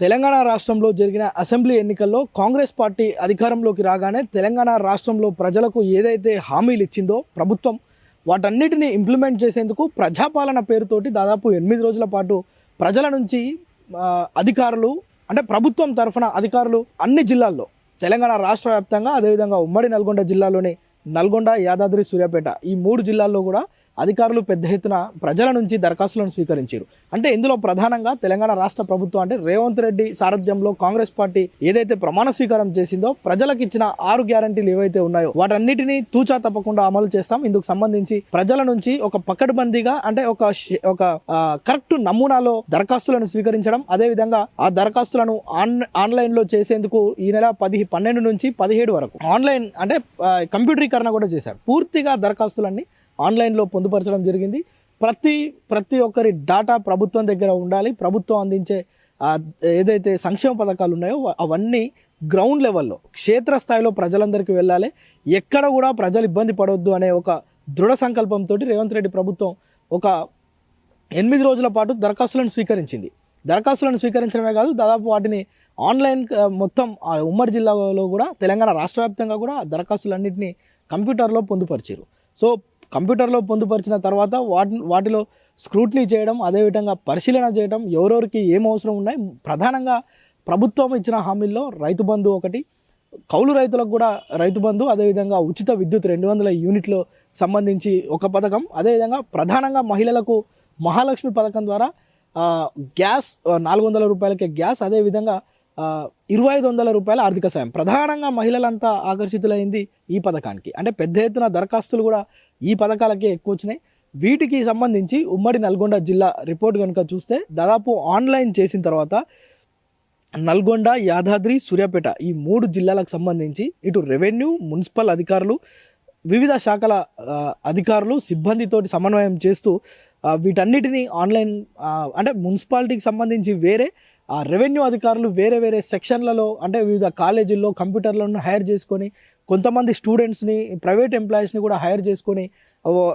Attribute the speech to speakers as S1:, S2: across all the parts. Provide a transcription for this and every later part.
S1: తెలంగాణ రాష్ట్రంలో జరిగిన అసెంబ్లీ ఎన్నికల్లో కాంగ్రెస్ పార్టీ అధికారంలోకి రాగానే తెలంగాణ రాష్ట్రంలో ప్రజలకు ఏదైతే హామీలు ఇచ్చిందో ప్రభుత్వం వాటన్నిటిని ఇంప్లిమెంట్ చేసేందుకు ప్రజాపాలన పేరుతోటి దాదాపు 8 రోజుల పాటు ప్రజల నుంచి అధికారులు అంటే ప్రభుత్వం తరఫున అధికారులు అన్ని జిల్లాల్లో తెలంగాణ రాష్ట్ర వ్యాప్తంగా అదేవిధంగా ఉమ్మడి నల్గొండ జిల్లాలోని నల్గొండ, యాదాద్రి, సూర్యాపేట ఈ 3 జిల్లాల్లో కూడా అధికారులు పెద్ద ఎత్తున ప్రజల నుంచి దరఖాస్తులను స్వీకరించారు. అంటే ఇందులో ప్రధానంగా తెలంగాణ రాష్ట్ర ప్రభుత్వం అంటే రేవంత్ రెడ్డి సారథ్యంలో కాంగ్రెస్ పార్టీ ఏదైతే ప్రమాణ స్వీకారం చేసిందో ప్రజలకు ఇచ్చిన 6 గ్యారంటీలు ఏవైతే ఉన్నాయో వాటన్నిటిని తూచా తప్పకుండా అమలు చేస్తాం. ఇందుకు సంబంధించి ప్రజల నుంచి ఒక పకడ్బందీగా అంటే ఒక కరెక్ట్ నమూనాలో దరఖాస్తులను స్వీకరించడం, అదేవిధంగా ఆ దరఖాస్తులను ఆన్లైన్ లో చేసేందుకు ఈ నెల 12 నుంచి 17 వరకు ఆన్లైన్ అంటే కంప్యూటరీకరణ కూడా చేశారు. పూర్తిగా దరఖాస్తులన్నీ ఆన్లైన్లో పొందుపరచడం జరిగింది. ప్రతి ఒక్కరి డాటా ప్రభుత్వం దగ్గర ఉండాలి. ప్రభుత్వం అందించే ఏదైతే సంక్షేమ పథకాలు ఉన్నాయో అవన్నీ గ్రౌండ్ లెవెల్లో క్షేత్రస్థాయిలో ప్రజలందరికీ వెళ్ళాలి. ఎక్కడ కూడా ప్రజలు ఇబ్బంది పడవద్దు అనే ఒక దృఢ సంకల్పంతో రేవంత్ రెడ్డి ప్రభుత్వం ఒక 8 రోజుల పాటు దరఖాస్తులను స్వీకరించింది. దరఖాస్తులను స్వీకరించడమే కాదు, దాదాపు వాటిని ఆన్లైన్ మొత్తం ఉమ్మడి జిల్లాలో కూడా తెలంగాణ రాష్ట్ర వ్యాప్తంగా కూడా దరఖాస్తులన్నింటినీ కంప్యూటర్లో పొందుపరిచారు. సో కంప్యూటర్లో పొందుపరిచిన తర్వాత వాటిలో స్క్రూటినీ చేయడం, అదేవిధంగా పరిశీలన చేయడం, ఎవరెవరికి ఏం అవసరం ఉన్నాయి. ప్రధానంగా ప్రభుత్వం ఇచ్చిన హామీల్లో రైతు బంధు ఒకటి, కౌలు రైతులకు కూడా రైతు బంధు, అదేవిధంగా ఉచిత విద్యుత్ 200 యూనిట్లు సంబంధించి ఒక పథకం, అదేవిధంగా ప్రధానంగా మహిళలకు మహాలక్ష్మి పథకం ద్వారా గ్యాస్ 400 రూపాయలకే గ్యాస్, అదేవిధంగా 2500 రూపాయల ఆర్థిక సాయం. ప్రధానంగా మహిళలంతా ఆకర్షితులైంది ఈ పథకానికి. అంటే పెద్ద ఎత్తున దరఖాస్తులు కూడా ఈ పథకాలకే ఎక్కువ వచ్చినాయి. వీటికి సంబంధించి ఉమ్మడి నల్గొండ జిల్లా రిపోర్ట్ కనుక చూస్తే దాదాపు ఆన్లైన్ చేసిన తర్వాత నల్గొండ, యాదాద్రి, సూర్యాపేట ఈ 3 జిల్లాలకు సంబంధించి ఇటు రెవెన్యూ, మున్సిపల్ అధికారులు, వివిధ శాఖల అధికారులు సిబ్బందితోటి సమన్వయం చేస్తూ వీటన్నిటినీ ఆన్లైన్ అంటే మున్సిపాలిటీకి సంబంధించి వేరే రెవెన్యూ అధికారులు వేరే వేరే సెక్షన్లలో అంటే వివిధ కాలేజీల్లో కంప్యూటర్లను హైర్ చేసుకొని కొంతమంది స్టూడెంట్స్ని, ప్రైవేట్ ఎంప్లాయీస్ని కూడా హైర్ చేసుకొని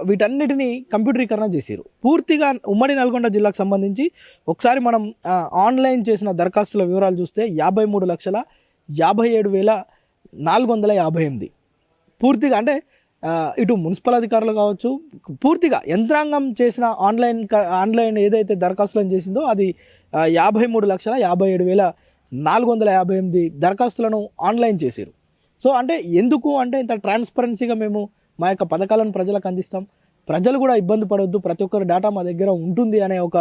S1: వీటన్నిటిని కంప్యూటరీకరణ చేశారు. పూర్తిగా ఉమ్మడి నల్గొండ జిల్లాకు సంబంధించి ఒకసారి మనం ఆన్లైన్ చేసిన దరఖాస్తుల వివరాలు చూస్తే 53,57,458 పూర్తిగా అంటే ఇటు మున్సిపల్ అధికారులు కావచ్చు, పూర్తిగా యంత్రాంగం చేసిన ఆన్లైన్ ఏదైతే దరఖాస్తులను చేసిందో అది 53,57,458 దరఖాస్తులను ఆన్లైన్ చేశారు. సో అంటే ఎందుకు అంటే ఇంత ట్రాన్స్పరెన్సీగా మేము మా యొక్క పథకాలను ప్రజలకు అందిస్తాం, ప్రజలు కూడా ఇబ్బంది పడవద్దు, ప్రతి ఒక్కరి డేటా మా దగ్గర ఉంటుంది అనే ఒక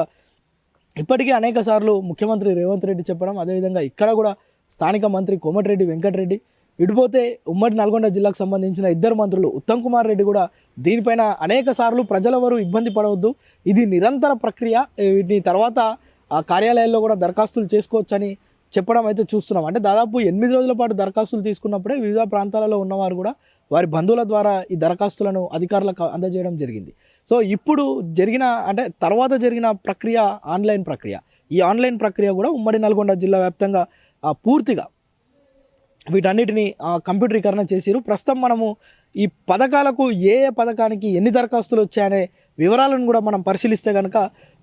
S1: ఇప్పటికీ అనేక సార్లు ముఖ్యమంత్రి రేవంత్ రెడ్డి చెప్పడం, అదేవిధంగా ఇక్కడ కూడా స్థానిక మంత్రి కోమటిరెడ్డి వెంకటరెడ్డి, ఇటుపోతే ఉమ్మడి నల్గొండ జిల్లాకు సంబంధించిన 2 మంత్రులు ఉత్తమ్ కుమార్ రెడ్డి కూడా దీనిపైన అనేక సార్లు ప్రజలెవరూ ఇబ్బంది పడవద్దు, ఇది నిరంతర ప్రక్రియ, వీటిని తర్వాత కార్యాలయాల్లో కూడా దరఖాస్తులు చేసుకోవచ్చని చెప్పడం అయితే చూస్తున్నాం. అంటే దాదాపు 8 రోజుల పాటు దరఖాస్తులు తీసుకున్నప్పుడే వివిధ ప్రాంతాలలో ఉన్నవారు కూడా వారి బంధువుల ద్వారా ఈ దరఖాస్తులను అధికారులకు అందజేయడం జరిగింది. సో ఇప్పుడు తర్వాత జరిగిన ప్రక్రియ ఆన్లైన్ ప్రక్రియ. ఈ ఆన్లైన్ ప్రక్రియ కూడా ఉమ్మడి నల్గొండ జిల్లా వ్యాప్తంగా పూర్తిగా వీటన్నిటిని కంప్యూటరీకరణ చేసిరు. ప్రస్తుతం మనము ఈ పథకాలకు ఏ పథకానికి ఎన్ని దరఖాస్తులు వచ్చాయనే వివరాలను కూడా మనం పరిశీలిస్తే కనుక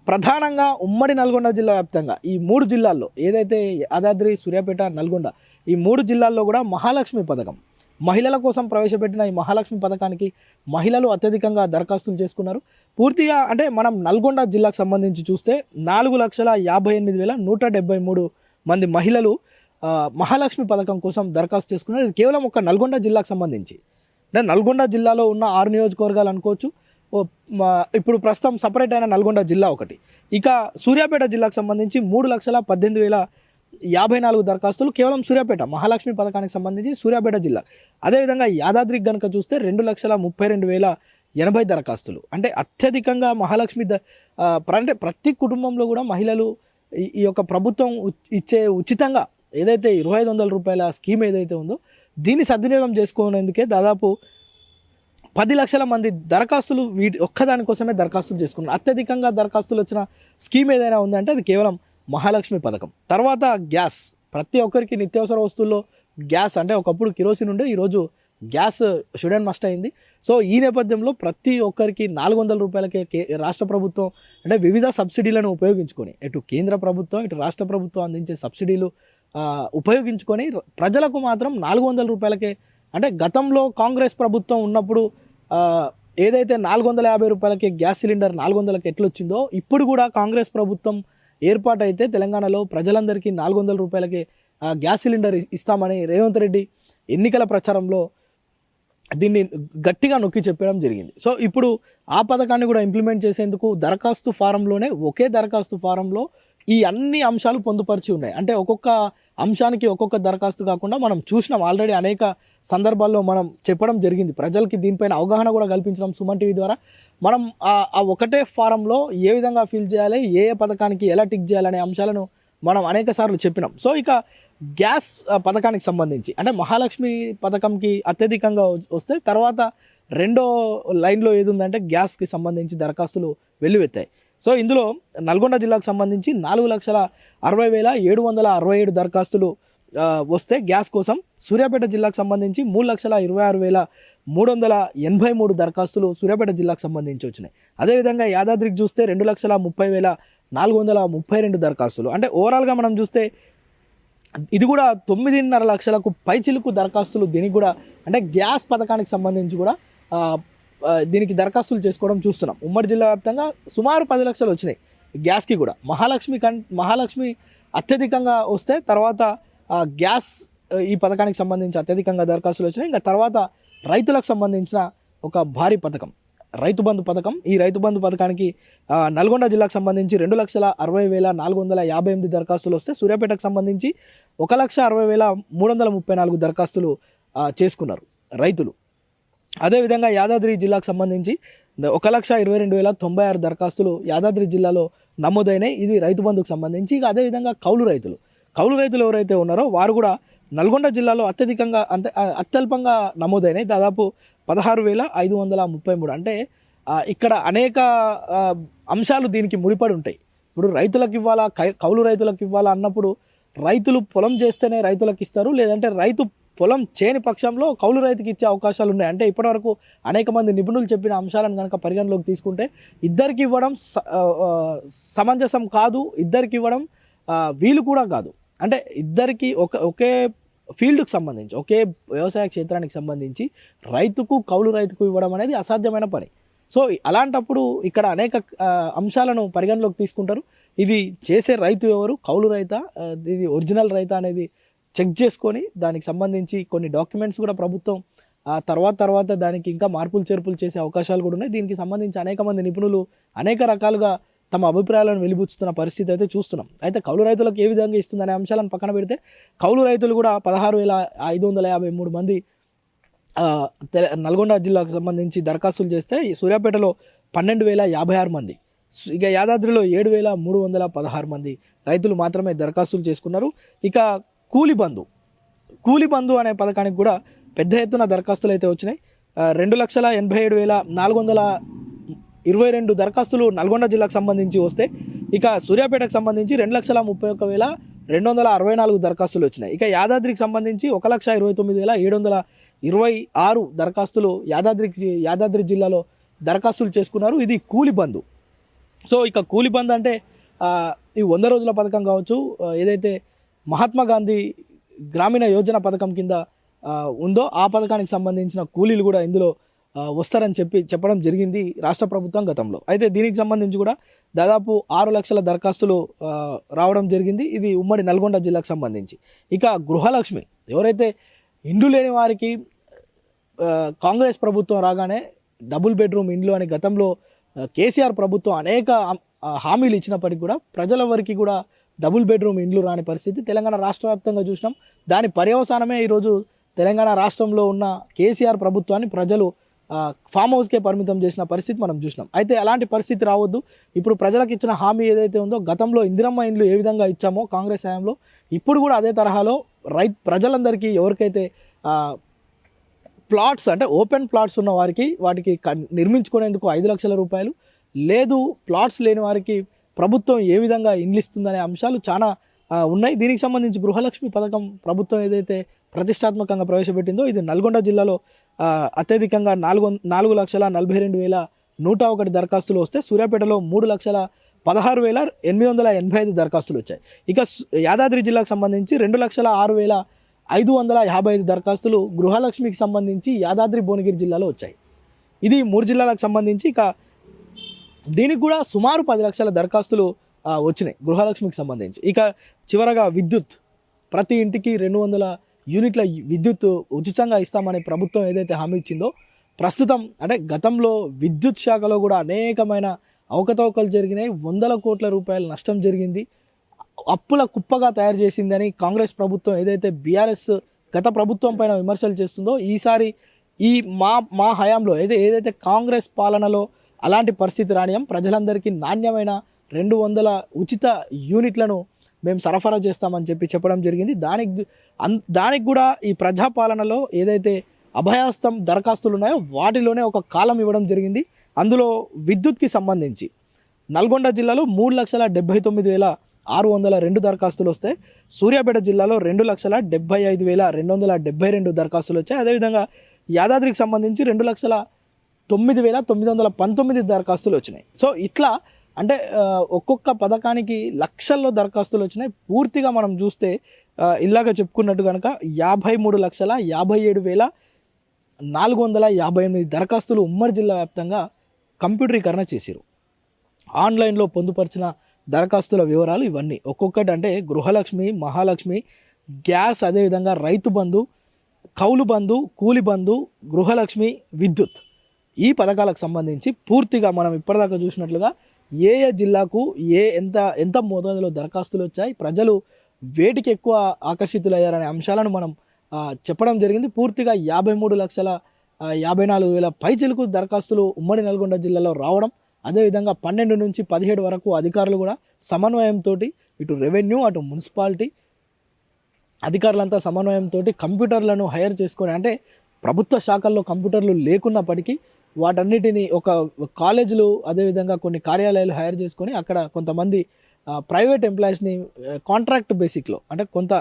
S1: ప్రధానంగా ఉమ్మడి నల్గొండ జిల్లా వ్యాప్తంగా ఈ 3 జిల్లాల్లో ఏదైతే యాదాద్రి, సూర్యాపేట, నల్గొండ ఈ 3 జిల్లాల్లో కూడా మహాలక్ష్మి పథకం మహిళల కోసం ప్రవేశపెట్టిన ఈ మహాలక్ష్మి పథకానికి మహిళలు అత్యధికంగా దరఖాస్తులు చేసుకున్నారు. పూర్తిగా అంటే మనం నల్గొండ జిల్లాకు సంబంధించి చూస్తే 4,58,173 మంది మహిళలు మహాలక్ష్మి పథకం కోసం దరఖాస్తు చేసుకున్నారు. ఇది కేవలం ఒక నల్గొండ జిల్లాకు సంబంధించి. అంటే నల్గొండ జిల్లాలో ఉన్న 6 నియోజకవర్గాలు అనుకోవచ్చు. ఇప్పుడు ప్రస్తుతం సపరేట్ అయిన నల్గొండ జిల్లా ఒకటి. ఇక సూర్యాపేట జిల్లాకు సంబంధించి 3,18,054 దరఖాస్తులు కేవలం సూర్యాపేట మహాలక్ష్మి పథకానికి సంబంధించి సూర్యాపేట జిల్లా. అదేవిధంగా యాదాద్రికి కనుక చూస్తే 2,32,080 దరఖాస్తులు. అంటే అత్యధికంగా మహాలక్ష్మి అంటే ప్రతి కుటుంబంలో కూడా మహిళలు ఈ యొక్క ప్రభుత్వం ఇచ్చే ఉచితంగా ఏదైతే 2,500 రూపాయల స్కీమ్ ఏదైతే ఉందో దీన్ని సద్వినియోగం చేసుకునేందుకే దాదాపు 10 లక్షల మంది దరఖాస్తులు ఒక్కదానికోసమే దరఖాస్తులు చేసుకున్నారు. అత్యధికంగా దరఖాస్తులు వచ్చిన స్కీమ్ ఏదైనా ఉందంటే అది కేవలం మహాలక్ష్మి పథకం. తర్వాత గ్యాస్, ప్రతి ఒక్కరికి నిత్యావసర వస్తువుల్లో గ్యాస్ అంటే ఒకప్పుడు కిరోసిన్ ఉండే, ఈరోజు గ్యాస్ షుడ్ అండ్ మస్ట్ అయింది. సో ఈ నేపథ్యంలో ప్రతి ఒక్కరికి 400 రూపాయలకే రాష్ట్ర ప్రభుత్వం అంటే వివిధ సబ్సిడీలను ఉపయోగించుకొని ఇటు కేంద్ర ప్రభుత్వం ఇటు రాష్ట్ర ప్రభుత్వం అందించే సబ్సిడీలు ఉపయోగించుకొని ప్రజలకు మాత్రం 400 రూపాయలకే అంటే గతంలో కాంగ్రెస్ ప్రభుత్వం ఉన్నప్పుడు ఏదైతే 450 రూపాయలకి గ్యాస్ సిలిండర్ 400కి ఎట్లొచ్చిందో ఇప్పుడు కూడా కాంగ్రెస్ ప్రభుత్వం ఏర్పాటైతే తెలంగాణలో ప్రజలందరికీ 400 రూపాయలకి గ్యాస్ సిలిండర్ ఇస్తామని రేవంత్ రెడ్డి ఎన్నికల ప్రచారంలో దీన్ని గట్టిగా నొక్కి చెప్పడం జరిగింది. సో ఇప్పుడు ఆ పథకాన్ని కూడా ఇంప్లిమెంట్ చేసేందుకు దరఖాస్తు ఫారంలోనే ఒకే దరఖాస్తు ఫారంలో ఈ అన్ని అంశాలు పొందుపరిచి ఉన్నాయి. అంటే ఒక్కొక్క అంశానికి ఒక్కొక్క దరఖాస్తు కాకుండా మనం చూసినాం ఆల్రెడీ అనేక సందర్భాల్లో మనం చెప్పడం జరిగింది. ప్రజలకి దీనిపైన అవగాహన కూడా కల్పించడం సుమన్ టీవీ ద్వారా. మనం ఆ ఒకటే ఫారంలో ఏ విధంగా ఫిల్ చేయాలి, ఏ ఏ పథకానికి ఎలా టిక్ చేయాలనే అంశాలను మనం అనేక సార్లు చెప్పినాం. సో ఇక గ్యాస్ పథకానికి సంబంధించి అంటే మహాలక్ష్మి పథకంకి అత్యధికంగా వస్తే తర్వాత రెండో లైన్లో ఏది ఉందంటే గ్యాస్కి సంబంధించి దరఖాస్తులు వెల్లువెత్తాయి. సో ఇందులో నల్గొండ జిల్లాకు సంబంధించి 4,60,767 దరఖాస్తులు వస్తే గ్యాస్ కోసం, సూర్యాపేట జిల్లాకు సంబంధించి 3,26,383 దరఖాస్తులు సూర్యాపేట జిల్లాకు సంబంధించి వచ్చినాయి. అదేవిధంగా యాదాద్రికి చూస్తే 2,30,432 దరఖాస్తులు. అంటే ఓవరాల్గా మనం చూస్తే ఇది కూడా 9.5 లక్షలకు పైచిలుకు దరఖాస్తులు దీనికి కూడా అంటే గ్యాస్ పథకానికి సంబంధించి కూడా దీనికి దరఖాస్తులు చేసుకోవడం చూస్తున్నాం. ఉమ్మడి జిల్లా వ్యాప్తంగా సుమారు 10 లక్షలు వచ్చినాయి గ్యాస్కి కూడా. మహాలక్ష్మి అత్యధికంగా వస్తే తర్వాత గ్యాస్ ఈ పథకానికి సంబంధించి అత్యధికంగా దరఖాస్తులు వచ్చినాయి. ఇంకా తర్వాత రైతులకు సంబంధించిన ఒక భారీ పథకం రైతు బంధు పథకం. ఈ రైతు బంధు పథకానికి నల్గొండ జిల్లాకు సంబంధించి 2,60,458 దరఖాస్తులు వస్తే సూర్యాపేటకు సంబంధించి 1,60,334 దరఖాస్తులు చేసుకున్నారు రైతులు. అదేవిధంగా యాదాద్రి జిల్లాకు సంబంధించి 1,22,096 దరఖాస్తులు యాదాద్రి జిల్లాలో నమోదైనాయి. ఇది రైతు బంధుకు సంబంధించి. ఇక అదేవిధంగా కౌలు రైతులు ఎవరైతే ఉన్నారో వారు కూడా నల్గొండ జిల్లాలో అత్యల్పంగా నమోదైనాయి. దాదాపు 16,533. అంటే ఇక్కడ అనేక అంశాలు దీనికి ముడిపడి ఉంటాయి. ఇప్పుడు రైతులకు ఇవ్వాలా, కౌలు రైతులకు ఇవ్వాలా అన్నప్పుడు రైతులు పొలం చేస్తేనే రైతులకు ఇస్తారు, లేదంటే రైతు పొలం చేయని పక్షంలో కౌలు రైతుకి ఇచ్చే అవకాశాలు ఉన్నాయి. అంటే ఇప్పటివరకు అనేక మంది నిపుణులు చెప్పిన అంశాలను కనుక పరిగణలోకి తీసుకుంటే ఇద్దరికి ఇవ్వడం సమంజసం కాదు, ఇద్దరికి ఇవ్వడం వీలు కూడా కాదు. అంటే ఇద్దరికి ఒకే ఫీల్డ్కి సంబంధించి ఒకే వ్యవసాయ క్షేత్రానికి సంబంధించి రైతుకు కౌలు రైతుకు ఇవ్వడం అనేది అసాధ్యమైన పని. సో అలాంటప్పుడు ఇక్కడ అనేక అంశాలను పరిగణలోకి తీసుకుంటారు. ఇది చేసే రైతు ఎవరు, కౌలు రైతా, ఇది ఒరిజినల్ రైతా అనేది చెక్ చేసుకొని దానికి సంబంధించి కొన్ని డాక్యుమెంట్స్ కూడా ప్రభుత్వం తర్వాత దానికి ఇంకా మార్పులు చేర్పులు చేసే అవకాశాలు కూడా ఉన్నాయి. దీనికి సంబంధించి అనేక మంది నిపుణులు అనేక రకాలుగా తమ అభిప్రాయాలను వెలిబుచ్చుతున్న పరిస్థితి అయితే చూస్తున్నాం. అయితే కౌలు రైతులకు ఏ విధంగా ఇస్తుందనే అంశాలను పక్కన పెడితే కౌలు రైతులు కూడా 16,553 మంది నల్గొండ జిల్లాకు సంబంధించి దరఖాస్తులు చేస్తే సూర్యాపేటలో 12,056 మంది, ఇక యాదాద్రిలో 7,316 మంది రైతులు మాత్రమే దరఖాస్తులు చేసుకున్నారు. ఇక కూలి బంధు అనే పథకానికి కూడా పెద్ద ఎత్తున దరఖాస్తులు అయితే వచ్చినాయి. 2,87,422 దరఖాస్తులు నల్గొండ జిల్లాకు సంబంధించి వస్తే ఇక సూర్యాపేటకు సంబంధించి 2,31,164 దరఖాస్తులు వచ్చినాయి. ఇక యాదాద్రికి సంబంధించి 1,29,726 దరఖాస్తులు యాదాద్రి జిల్లాలో దరఖాస్తులు చేసుకున్నారు. ఇది కూలి బంధు. సో ఇక కూలి బంధు అంటే ఈ 100 రోజుల పథకం కావచ్చు, ఏదైతే మహాత్మా గాంధీ గ్రామీణ యోజన పథకం కింద ఉందో ఆ పథకానికి సంబంధించిన కూలీలు కూడా ఇందులో వస్తారని చెప్పడం జరిగింది రాష్ట్ర ప్రభుత్వం గతంలో. అయితే దీనికి సంబంధించి కూడా దాదాపు 6 లక్షల దరఖాస్తులు రావడం జరిగింది. ఇది ఉమ్మడి నల్గొండ జిల్లాకు సంబంధించి. ఇక గృహలక్ష్మి ఎవరైతే ఇండ్లు లేని వారికి కాంగ్రెస్ ప్రభుత్వం రాగానే డబుల్ బెడ్రూమ్ ఇండ్లు అని గతంలో కేసీఆర్ ప్రభుత్వం అనేక హామీలు ఇచ్చినప్పటికీ కూడా ప్రజల వరకు కూడా డబుల్ బెడ్రూమ్ ఇండ్లు రాని పరిస్థితి తెలంగాణ రాష్ట్ర వ్యాప్తంగా చూసినాం. దాని పర్యవసానమే ఈరోజు తెలంగాణ రాష్ట్రంలో ఉన్న కేసీఆర్ ప్రభుత్వాన్ని ప్రజలు ఫామ్ హౌస్కే పరిమితం చేసిన పరిస్థితి మనం చూసినాం. అయితే అలాంటి పరిస్థితి రావద్దు. ఇప్పుడు ప్రజలకు ఇచ్చిన హామీ ఏదైతే ఉందో గతంలో ఇందిరమ్మ ఇండ్లు ఏ విధంగా ఇచ్చామో కాంగ్రెస్ హయాంలో, ఇప్పుడు కూడా అదే తరహాలో ప్రజలందరికీ ఎవరికైతే ప్లాట్స్ అంటే ఓపెన్ ప్లాట్స్ ఉన్న వారికి వాటికి నిర్మించుకునేందుకు 5 లక్షల రూపాయలు, లేదు ప్లాట్స్ లేని వారికి ప్రభుత్వం ఏ విధంగా ఇండ్లు ఇస్తుందనే అంశాలు చాలా ఉన్నాయి. దీనికి సంబంధించి గృహలక్ష్మి పథకం ప్రభుత్వం ఏదైతే ప్రతిష్టాత్మకంగా ప్రవేశపెట్టిందో ఇది నల్గొండ జిల్లాలో అత్యధికంగా 4,42,101 దరఖాస్తులు వస్తే సూర్యాపేటలో 3,16,885 దరఖాస్తులు వచ్చాయి. ఇక యాదాద్రి జిల్లాకు సంబంధించి 2,06,555 దరఖాస్తులు గృహలక్ష్మికి సంబంధించి యాదాద్రి భువనగిరి జిల్లాలో వచ్చాయి. ఇది 3 జిల్లాలకు సంబంధించి. ఇక దీనికి కూడా సుమారు 10 లక్షల దరఖాస్తులు వచ్చినాయి గృహలక్ష్మికి సంబంధించి. ఇక చివరగా విద్యుత్, ప్రతి ఇంటికి 200 యూనిట్ల విద్యుత్ ఉచితంగా ఇస్తామని ప్రభుత్వం ఏదైతే హామీ ఇచ్చిందో, ప్రస్తుతం అంటే గతంలో విద్యుత్ శాఖలో కూడా అనేకమైన అవకతవకలు జరిగినాయి. 100 కోట్ల రూపాయల నష్టం జరిగింది. అప్పుల కుప్పగా తయారు చేసిందని కాంగ్రెస్ ప్రభుత్వం ఏదైతే బీఆర్ఎస్ గత ప్రభుత్వం పైన విమర్శలు చేస్తుందో, ఈసారి ఈ మా హయాంలో ఏదైతే కాంగ్రెస్ పాలనలో అలాంటి పరిస్థితి రానియం, ప్రజలందరికీ నాణ్యమైన 200 ఉచిత యూనిట్లను మేము సరఫరా చేస్తామని చెప్పడం జరిగింది. దానికి కూడా ఈ ప్రజాపాలనలో ఏదైతే అభయాస్తం దరఖాస్తులు ఉన్నాయో వాటిలోనే ఒక కాలం ఇవ్వడం జరిగింది. అందులో విద్యుత్కి సంబంధించి నల్గొండ జిల్లాలో 3,79,602 దరఖాస్తులు వస్తాయి. సూర్యాపేట జిల్లాలో 2,75,272 దరఖాస్తులు వచ్చాయి. అదేవిధంగా యాదాద్రికి సంబంధించి 2,09,919 దరఖాస్తులు వచ్చినాయి. సో ఇట్లా అంటే ఒక్కొక్క పథకానికి లక్షల్లో దరఖాస్తులు వచ్చినాయి. పూర్తిగా మనం చూస్తే ఇలాగ చెప్పుకున్నట్టు కనుక 53,57,458 దరఖాస్తులు ఉమ్మడి జిల్లా వ్యాప్తంగా కంప్యూటరీకరణ చేశారు. ఆన్లైన్లో పొందుపరిచిన దరఖాస్తుల వివరాలు ఇవన్నీ ఒక్కొక్కటి అంటే గృహలక్ష్మి, మహాలక్ష్మి, గ్యాస్, అదేవిధంగా రైతు బంధు, కౌలు బంధు, కూలి బంధు, గృహలక్ష్మి, విద్యుత్, ఈ పథకాలకు సంబంధించి పూర్తిగా మనం ఇప్పటిదాకా చూసినట్లుగా ఏ జిల్లాకు ఎంత మోతాదులో దరఖాస్తులు వచ్చాయి, ప్రజలు వేటికి ఎక్కువ ఆకర్షితులయ్యారనే అంశాలను మనం చెప్పడం జరిగింది. పూర్తిగా 53,54,000 పైచిలకు దరఖాస్తులు ఉమ్మడి నల్గొండ జిల్లాలో రావడం, అదేవిధంగా 12 నుంచి 17 వరకు అధికారులు కూడా సమన్వయంతో ఇటు రెవెన్యూ అటు మున్సిపాలిటీ అధికారులంతా సమన్వయంతో కంప్యూటర్లను హైర్ చేసుకొని, అంటే ప్రభుత్వ శాఖల్లో కంప్యూటర్లు లేకున్నప్పటికీ వాటన్నిటిని ఒక కాలేజీలు అదేవిధంగా కొన్ని కార్యాలయాలు హైర్ చేసుకొని అక్కడ కొంతమంది ప్రైవేట్ ఎంప్లాయీస్ని కాంట్రాక్ట్ బేసిక్లో అంటే కొంత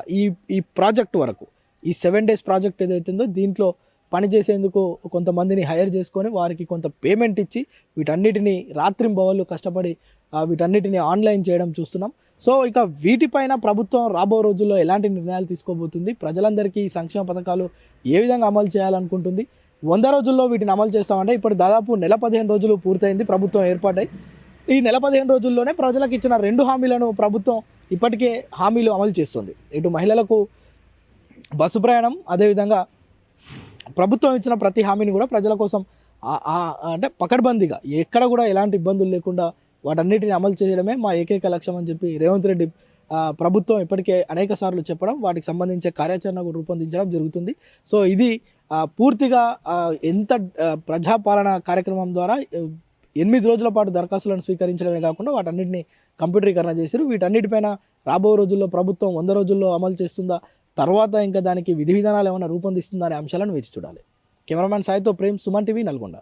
S1: ఈ ప్రాజెక్ట్ వరకు ఈ 7 days ప్రాజెక్ట్ ఏదైతుందో దీంట్లో పనిచేసేందుకు కొంతమందిని హైర్ చేసుకొని వారికి కొంత పేమెంట్ ఇచ్చి వీటన్నిటిని రాత్రింబవళ్ళు కష్టపడి వీటన్నిటిని ఆన్లైన్ చేయడం చూస్తున్నాం. సో ఇక వీటిపైన ప్రభుత్వం రాబో రోజుల్లో ఎలాంటి నిర్ణయాలు తీసుకోబోతుంది, ప్రజలందరికీ ఈ సంక్షేమ పథకాలు ఏ విధంగా అమలు చేయాలనుకుంటుంది, 100 రోజుల్లో వీటిని అమలు చేస్తామంటే ఇప్పుడు దాదాపు నెల 15 రోజులు పూర్తయింది ప్రభుత్వం ఏర్పాటై. ఈ నెల 15 రోజుల్లోనే ప్రజలకు ఇచ్చిన 2 హామీలను ప్రభుత్వం ఇప్పటికే హామీలు అమలు చేస్తుంది. ఇటు మహిళలకు బస్సు ప్రయాణం, అదేవిధంగా ప్రభుత్వం ఇచ్చిన ప్రతి హామీని కూడా ప్రజల కోసం అంటే పకడ్బందీగా ఎక్కడ కూడా ఎలాంటి ఇబ్బందులు లేకుండా వాటన్నిటిని అమలు చేయడమే మా ఏకైక లక్ష్యం అని చెప్పి రేవంత్ రెడ్డి ప్రభుత్వం ఇప్పటికే అనేక సార్లు చెప్పడం, వాటికి సంబంధించే కార్యాచరణ రూపొందించడం జరుగుతుంది. సో ఇది పూర్తిగా ఎంత ప్రజాపాలన కార్యక్రమం ద్వారా 8 రోజుల పాటు దరఖాస్తులను స్వీకరించడమే కాకుండా వాటన్నిటిని కంప్యూటరీకరణ చేశారు. వీటన్నిటిపైన రాబో రోజుల్లో ప్రభుత్వం 100 రోజుల్లో అమలు చేస్తుందా, తర్వాత ఇంకా దానికి విధి విధానాలు ఏమైనా రూపొందిస్తుందా అనే అంశాలను వేచి చూడాలి. కెమెరామ్యాన్ సాయితో ప్రేమ్, సుమన్ టీవీ, నల్గొండ.